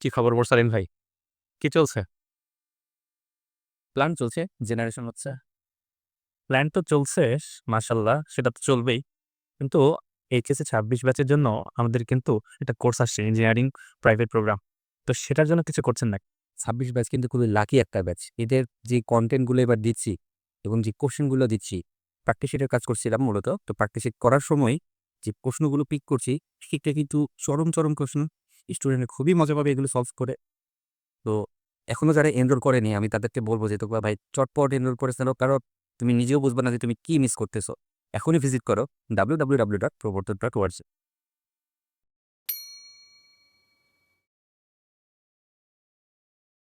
কি খবর মোরসালিন ভাই? কি চলছে? প্ল্যান চলছে, জেনারেশন হচ্ছে। প্ল্যান তো চলছে মাশাআল্লাহ সেটা তো চলবেই। কিন্তু এইচএসসি ২৬ ব্যাচের জন্য আমাদের কিন্তু একটা কোর্স আসছে ইঞ্জিনিয়ারিং প্রাইভেট প্রোগ্রাম। তো সেটার জন্য কিছু করছেন নাকি? ২৬ ব্যাচ কিন্তু খুবই লাকি একটা ব্যাচ। এদের যে কনটেন্ট গুলো এবার দিচ্ছি এবং যে কোয়েশ্চেন গুলো দিচ্ছি, প্র্যাকটিস শিটের কাজ করছিলাম মূলত। তো প্র্যাকটিস শিট করার সময় যে প্রশ্নগুলো পিক করছি, সেটা কিন্তু চরম প্রশ্ন। স্টুডেন্টরা খুবই মজা পাবে এগুলো সলভ করে। তো এখনো যারা এনরোল করেনি আমি তাদেরকে বলব যে তোমরা ভাই চটপট এনরোল করে ফেলো। কারণ তুমি নিজেও বুঝবে না যে তুমি কি মিস করতেছো। এখনই ভিজিট করো www.proborton.org